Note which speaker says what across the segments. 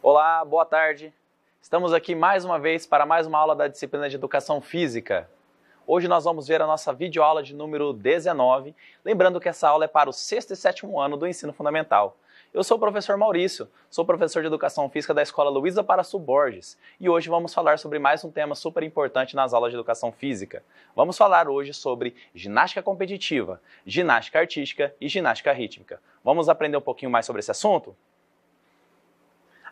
Speaker 1: Olá, boa tarde. Estamos aqui mais uma vez para mais uma aula da disciplina de Educação Física. Hoje nós vamos ver a nossa videoaula de número 19, lembrando que essa aula é para o 6º e 7º ano do ensino fundamental. Eu sou o professor Maurício, sou professor de Educação Física da Escola Luísa Paraçu Borges e hoje vamos falar sobre mais um tema super importante nas aulas de Educação Física. Vamos falar hoje sobre ginástica competitiva, ginástica artística e ginástica rítmica. Vamos aprender um pouquinho mais sobre esse assunto?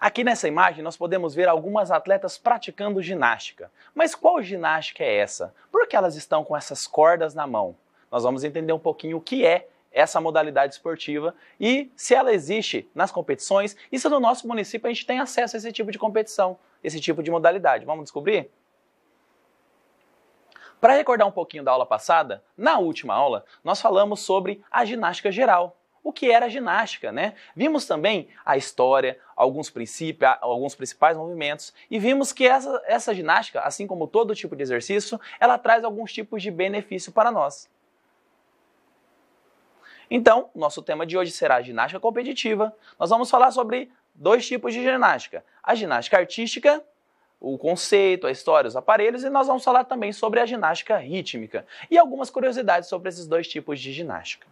Speaker 1: Aqui nessa imagem nós podemos ver algumas atletas praticando ginástica. Mas qual ginástica é essa? Por que elas estão com essas cordas na mão? Nós vamos entender um pouquinho o que é essa modalidade esportiva e se ela existe nas competições e se no nosso município a gente tem acesso a esse tipo de competição, esse tipo de modalidade. Vamos descobrir? Para recordar um pouquinho da aula passada, na última aula nós falamos sobre a ginástica geral. O que era a ginástica, né? Vimos também a história, alguns principais movimentos e vimos que essa ginástica, assim como todo tipo de exercício, ela traz alguns tipos de benefício para nós. Então, nosso tema de hoje será a ginástica competitiva. Nós vamos falar sobre dois tipos de ginástica. A ginástica artística, o conceito, a história, os aparelhos, e nós vamos falar também sobre a ginástica rítmica e algumas curiosidades sobre esses dois tipos de ginástica.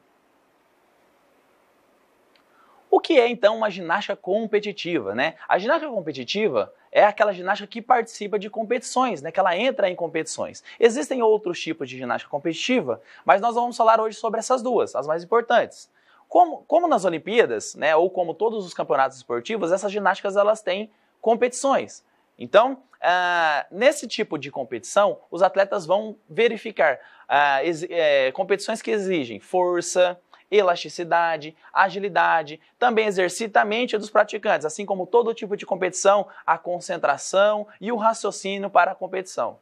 Speaker 1: O que é então uma ginástica competitiva, né? A ginástica competitiva é aquela ginástica que participa de competições, né? Que ela entra em competições. Existem outros tipos de ginástica competitiva, mas nós vamos falar hoje sobre essas duas, as mais importantes. Como nas Olimpíadas, né, ou como todos os campeonatos esportivos, essas ginásticas elas têm competições. Então, nesse tipo de competição, os atletas vão verificar competições que exigem força, elasticidade, agilidade, também exercita a mente dos praticantes, assim como todo tipo de competição, a concentração e o raciocínio para a competição.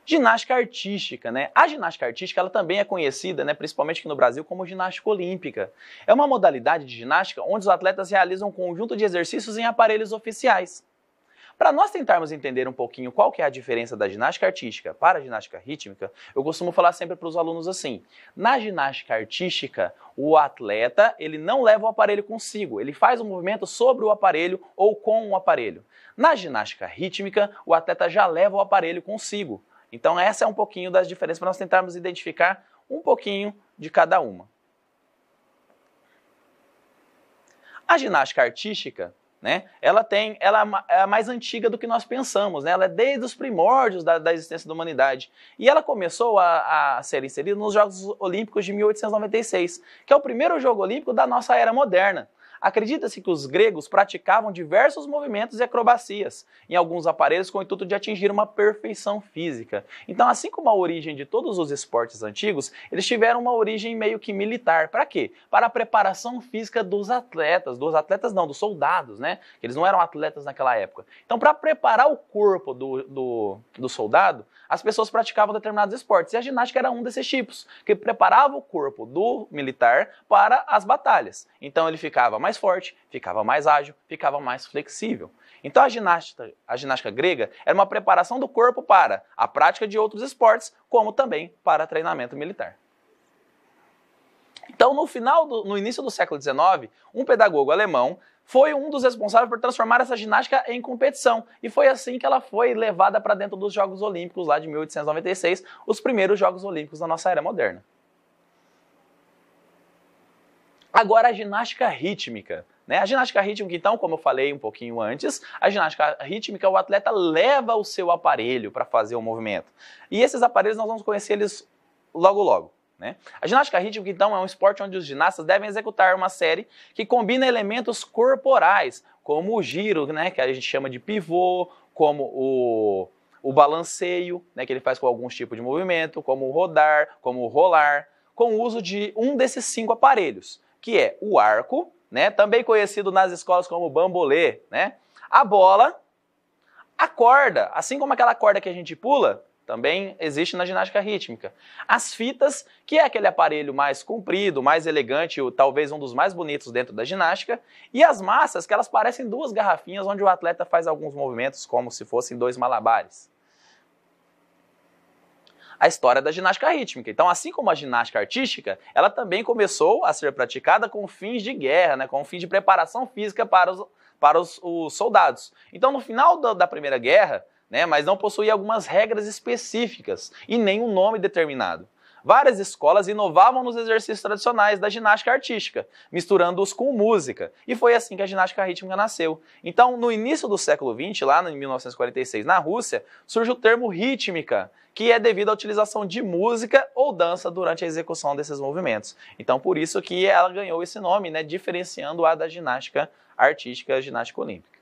Speaker 1: Ginástica artística, né? A ginástica artística ela também é conhecida, né, principalmente aqui no Brasil, como ginástica olímpica. É uma modalidade de ginástica onde os atletas realizam um conjunto de exercícios em aparelhos oficiais. Para nós tentarmos entender um pouquinho qual que é a diferença da ginástica artística para a ginástica rítmica, eu costumo falar sempre para os alunos assim: na ginástica artística, o atleta ele não leva o aparelho consigo, ele faz o movimento sobre o aparelho ou com o aparelho. Na ginástica rítmica, o atleta já leva o aparelho consigo. Então essa é um pouquinho das diferenças para nós tentarmos identificar um pouquinho de cada uma. A ginástica artística, né? Ela é a mais antiga do que nós pensamos, né? Ela é desde os primórdios da existência da humanidade. E ela começou a ser inserida nos Jogos Olímpicos de 1896, que é o primeiro jogo olímpico da nossa era moderna. Acredita-se que os gregos praticavam diversos movimentos e acrobacias em alguns aparelhos com o intuito de atingir uma perfeição física. Então, assim como a origem de todos os esportes antigos, eles tiveram uma origem meio que militar. Para quê? Para a preparação física dos soldados, né? Eles não eram atletas naquela época. Então, para preparar o corpo do soldado, as pessoas praticavam determinados esportes. E a ginástica era um desses tipos, que preparava o corpo do militar para as batalhas. Então, ele ficava mais forte, ficava mais ágil, ficava mais flexível. Então a ginástica grega era uma preparação do corpo para a prática de outros esportes, como também para treinamento militar. Então no início do século XIX, um pedagogo alemão foi um dos responsáveis por transformar essa ginástica em competição. E foi assim que ela foi levada para dentro dos Jogos Olímpicos lá de 1896, os primeiros Jogos Olímpicos da nossa era moderna. Agora a ginástica rítmica, né? A ginástica rítmica, então, como eu falei um pouquinho antes, a ginástica rítmica, o atleta leva o seu aparelho para fazer o movimento. E esses aparelhos nós vamos conhecer eles logo logo, né? A ginástica rítmica, então, é um esporte onde os ginastas devem executar uma série que combina elementos corporais, como o giro, né, que a gente chama de pivô, como o balanceio, né, que ele faz com alguns tipos de movimento, como o rodar, como o rolar, com o uso de um desses 5 aparelhos, que é o arco, né, também conhecido nas escolas como bambolê, né, a bola, a corda, assim como aquela corda que a gente pula, também existe na ginástica rítmica. As fitas, que é aquele aparelho mais comprido, mais elegante, talvez um dos mais bonitos dentro da ginástica, e as massas, que elas parecem 2 garrafinhas onde o atleta faz alguns movimentos como se fossem 2 malabares. A história da ginástica rítmica. Então, assim como a ginástica artística, ela também começou a ser praticada com fins de guerra, né, com fins de preparação física para os soldados. Então, no final da Primeira Guerra, né, mas não possuía algumas regras específicas e nem um nome determinado. Várias escolas inovavam nos exercícios tradicionais da ginástica artística, misturando-os com música, e foi assim que a ginástica rítmica nasceu. Então, no início do século XX, lá em 1946, na Rússia, surge o termo rítmica, que é devido à utilização de música ou dança durante a execução desses movimentos. Então, por isso que ela ganhou esse nome, né, diferenciando-a da ginástica artística e a ginástica olímpica.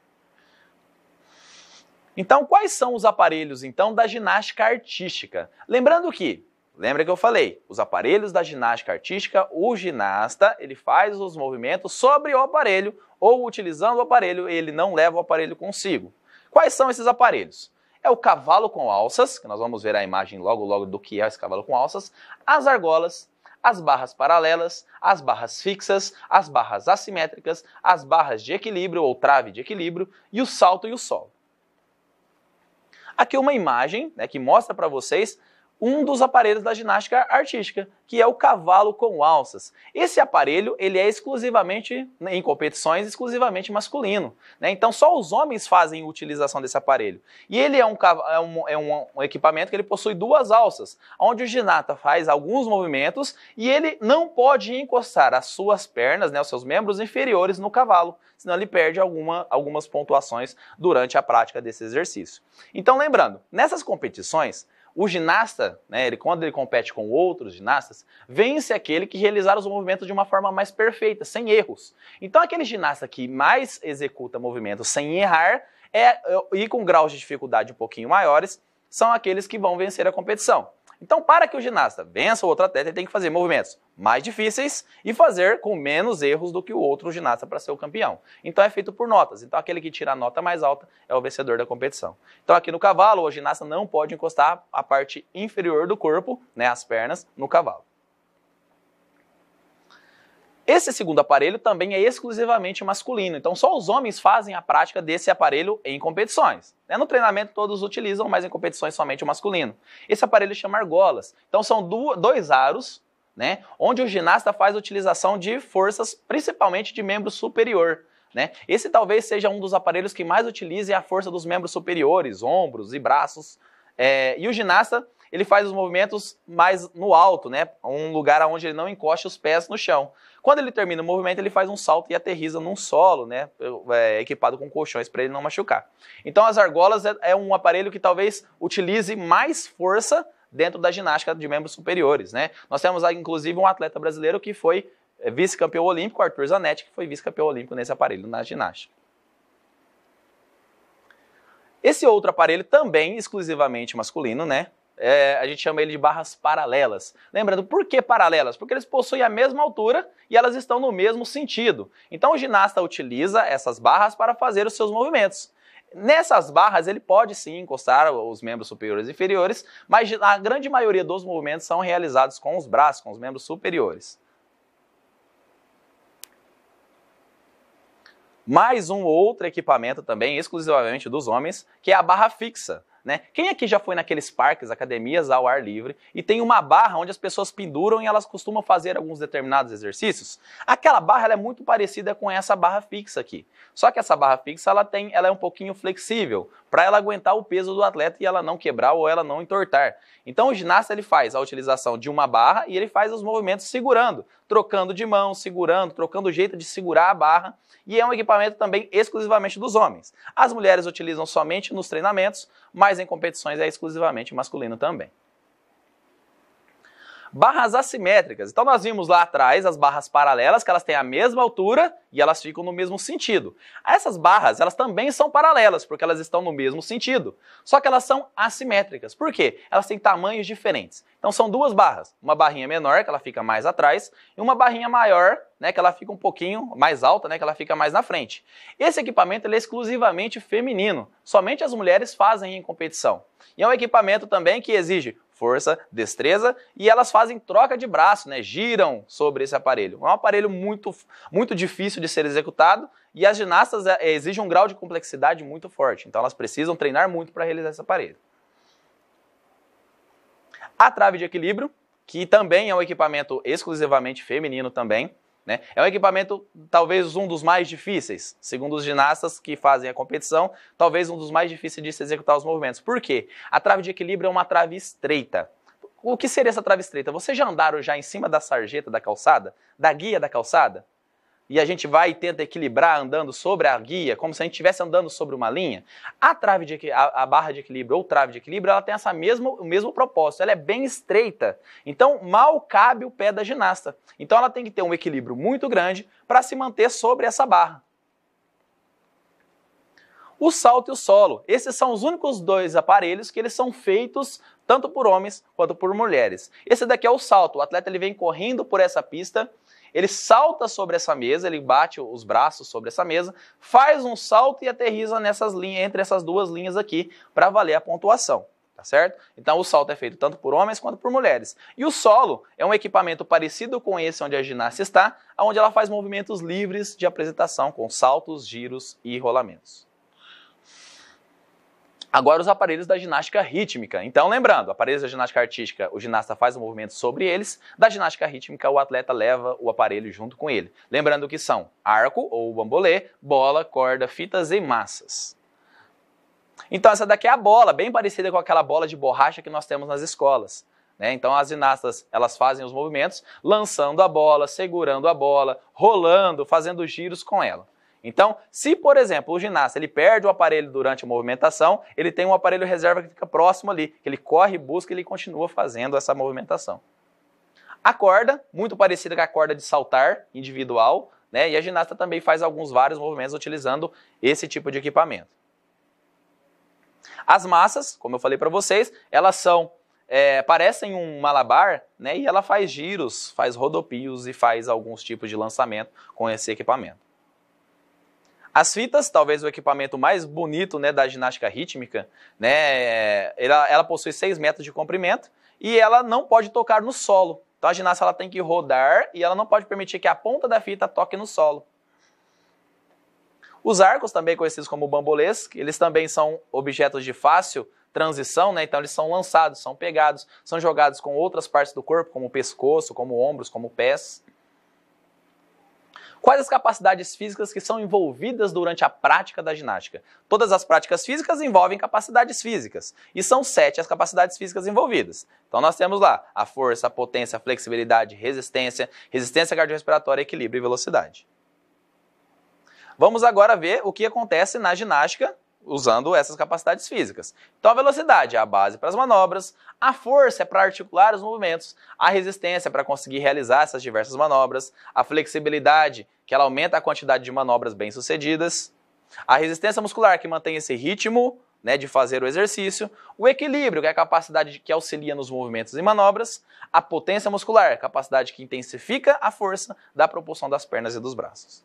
Speaker 1: Então, quais são os aparelhos, então, da ginástica artística? Lembra que eu falei, os aparelhos da ginástica artística, o ginasta, ele faz os movimentos sobre o aparelho ou utilizando o aparelho, ele não leva o aparelho consigo. Quais são esses aparelhos? É o cavalo com alças, que nós vamos ver a imagem logo do que é esse cavalo com alças, as argolas, as barras paralelas, as barras fixas, as barras assimétricas, as barras de equilíbrio ou trave de equilíbrio e o salto e o solo. Aqui uma imagem, né, que mostra para vocês um dos aparelhos da ginástica artística, que é o cavalo com alças. Esse aparelho, ele é exclusivamente, em competições, exclusivamente masculino, né? Então só os homens fazem utilização desse aparelho. E ele é um equipamento que ele possui duas alças, onde o ginasta faz alguns movimentos e ele não pode encostar as suas pernas, né, os seus membros inferiores no cavalo, senão ele perde algumas pontuações durante a prática desse exercício. Então lembrando, nessas competições, o ginasta, né, quando ele compete com outros ginastas, vence aquele que realizar os movimentos de uma forma mais perfeita, sem erros. Então aquele ginasta que mais executa movimentos sem errar e com graus de dificuldade um pouquinho maiores, são aqueles que vão vencer a competição. Então, para que o ginasta vença o outro atleta, ele tem que fazer movimentos mais difíceis e fazer com menos erros do que o outro ginasta para ser o campeão. Então, é feito por notas. Então, aquele que tira a nota mais alta é o vencedor da competição. Então, aqui no cavalo, o ginasta não pode encostar a parte inferior do corpo, né, as pernas, no cavalo. Esse segundo aparelho também é exclusivamente masculino, então só os homens fazem a prática desse aparelho em competições. No treinamento todos utilizam, mas em competições somente o masculino. Esse aparelho chama argolas. Então são dois aros, né, onde o ginasta faz a utilização de forças, principalmente de membro superior. Né? Esse talvez seja um dos aparelhos que mais utilize a força dos membros superiores, ombros e braços. E o ginasta, ele faz os movimentos mais no alto, né? Um lugar onde ele não encoste os pés no chão. Quando ele termina o movimento, ele faz um salto e aterriza num solo, né? Equipado com colchões para ele não machucar. Então as argolas é um aparelho que talvez utilize mais força dentro da ginástica de membros superiores, né? Nós temos inclusive um atleta brasileiro que foi vice-campeão olímpico, Arthur Zanetti, que foi vice-campeão olímpico nesse aparelho, na ginástica. Esse outro aparelho também exclusivamente masculino, né? A gente chama ele de barras paralelas. Lembrando, por que paralelas? Porque eles possuem a mesma altura e elas estão no mesmo sentido. Então o ginasta utiliza essas barras para fazer os seus movimentos. Nessas barras ele pode sim encostar os membros superiores e inferiores, mas a grande maioria dos movimentos são realizados com os braços, com os membros superiores. Mais um outro equipamento também, exclusivamente dos homens, que é a barra fixa. Né? Quem aqui já foi naqueles parques, academias ao ar livre e tem uma barra onde as pessoas penduram e elas costumam fazer alguns determinados exercícios? Aquela barra ela é muito parecida com essa barra fixa aqui. Só que essa barra fixa ela é um pouquinho flexível para ela aguentar o peso do atleta e ela não quebrar ou ela não entortar. Então o ginasta ele faz a utilização de uma barra e ele faz os movimentos segurando, trocando de mão, segurando, trocando o jeito de segurar a barra. E é um equipamento também exclusivamente dos homens. As mulheres utilizam somente nos treinamentos, mas em competições é exclusivamente masculino também. Barras assimétricas. Então nós vimos lá atrás as barras paralelas, que elas têm a mesma altura e elas ficam no mesmo sentido. Essas barras, elas também são paralelas, porque elas estão no mesmo sentido. Só que elas são assimétricas. Por quê? Elas têm tamanhos diferentes. Então são duas barras. Uma barrinha menor, que ela fica mais atrás, e uma barrinha maior, né, que ela fica um pouquinho mais alta, né, que ela fica mais na frente. Esse equipamento ele é exclusivamente feminino. Somente as mulheres fazem em competição. E é um equipamento também que exige força, destreza, e elas fazem troca de braço, né? Giram sobre esse aparelho. É um aparelho muito difícil de ser executado e as ginastas exigem um grau de complexidade muito forte, então elas precisam treinar muito para realizar esse aparelho. A trave de equilíbrio, que também é um equipamento exclusivamente feminino também, né? É um equipamento talvez um dos mais difíceis, segundo os ginastas que fazem a competição, talvez um dos mais difíceis de se executar os movimentos. Por quê? A trave de equilíbrio é uma trave estreita. O que seria essa trave estreita? Vocês já andaram já em cima da sarjeta da calçada? Da guia da calçada? E a gente vai e tenta equilibrar andando sobre a guia, como se a gente estivesse andando sobre uma linha. A barra de equilíbrio ou trave de equilíbrio, ela tem o mesmo propósito, ela é bem estreita. Então, mal cabe o pé da ginasta. Então, ela tem que ter um equilíbrio muito grande para se manter sobre essa barra. O salto e o solo. Esses são os únicos dois aparelhos que eles são feitos tanto por homens quanto por mulheres. Esse daqui é o salto. O atleta ele vem correndo por essa pista, ele salta sobre essa mesa, ele bate os braços sobre essa mesa, faz um salto e aterriza nessas linhas, entre essas duas linhas aqui, para valer a pontuação, tá certo? Então o salto é feito tanto por homens quanto por mulheres. E o solo é um equipamento parecido com esse onde a ginasta está, onde ela faz movimentos livres de apresentação, com saltos, giros e rolamentos. Agora os aparelhos da ginástica rítmica. Então lembrando, aparelhos da ginástica artística, o ginasta faz o movimento sobre eles, da ginástica rítmica o atleta leva o aparelho junto com ele. Lembrando que são arco ou bambolê, bola, corda, fitas e massas. Então essa daqui é a bola, bem parecida com aquela bola de borracha que nós temos nas escolas. Então as ginastas elas fazem os movimentos lançando a bola, segurando a bola, rolando, fazendo giros com ela. Então, se, por exemplo, o ginasta ele perde o aparelho durante a movimentação, ele tem um aparelho reserva que fica próximo ali, que ele corre, busca e ele continua fazendo essa movimentação. A corda, muito parecida com a corda de saltar individual, né? E a ginasta também faz vários movimentos utilizando esse tipo de equipamento. As massas, como eu falei para vocês, elas parecem um malabar, né? E ela faz giros, faz rodopios e faz alguns tipos de lançamento com esse equipamento. As fitas, talvez o equipamento mais bonito, né, da ginástica rítmica, né, ela possui 6 metros de comprimento e ela não pode tocar no solo. Então a ginasta ela tem que rodar e ela não pode permitir que a ponta da fita toque no solo. Os arcos, também conhecidos como bambolês, eles também são objetos de fácil transição, né, então eles são lançados, são pegados, são jogados com outras partes do corpo, como o pescoço, como ombros, como pés. Quais as capacidades físicas que são envolvidas durante a prática da ginástica? Todas as práticas físicas envolvem capacidades físicas. E são 7 as capacidades físicas envolvidas. Então nós temos lá a força, a potência, a flexibilidade, resistência, resistência cardiorrespiratória, equilíbrio e velocidade. Vamos agora ver o que acontece na ginástica usando essas capacidades físicas. Então a velocidade é a base para as manobras, a força é para articular os movimentos, a resistência é para conseguir realizar essas diversas manobras, a flexibilidade, que ela aumenta a quantidade de manobras bem-sucedidas, a resistência muscular, que mantém esse ritmo, né, de fazer o exercício, o equilíbrio, que é a capacidade que auxilia nos movimentos e manobras, a potência muscular, capacidade que intensifica a força da propulsão das pernas e dos braços.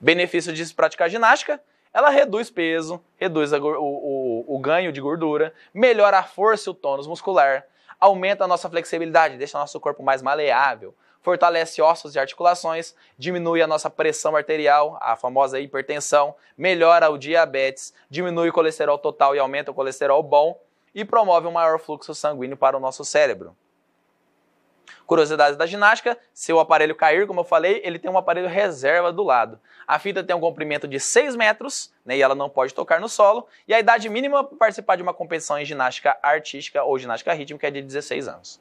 Speaker 1: Benefício de se praticar ginástica: ela reduz peso, reduz o ganho de gordura, melhora a força e o tônus muscular, aumenta a nossa flexibilidade, deixa o nosso corpo mais maleável, fortalece ossos e articulações, diminui a nossa pressão arterial, a famosa hipertensão, melhora o diabetes, diminui o colesterol total e aumenta o colesterol bom e promove um maior fluxo sanguíneo para o nosso cérebro. Curiosidades da ginástica: se o aparelho cair, como eu falei, ele tem um aparelho reserva do lado. A fita tem um comprimento de 6 metros, né, e ela não pode tocar no solo. E a idade mínima para participar de uma competição em ginástica artística ou ginástica rítmica é de 16 anos.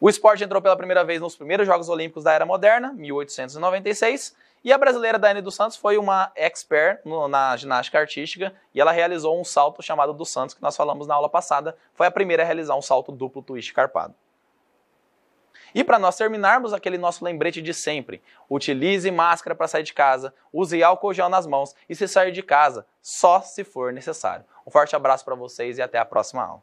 Speaker 1: O esporte entrou pela primeira vez nos primeiros Jogos Olímpicos da Era Moderna, 1896, e a brasileira Daiane dos Santos foi uma expert na ginástica artística e ela realizou um salto chamado dos Santos, que nós falamos na aula passada. Foi a primeira a realizar um salto duplo twist carpado. E para nós terminarmos, aquele nosso lembrete de sempre: utilize máscara para sair de casa, use álcool gel nas mãos e se sair de casa, só se for necessário. Um forte abraço para vocês e até a próxima aula.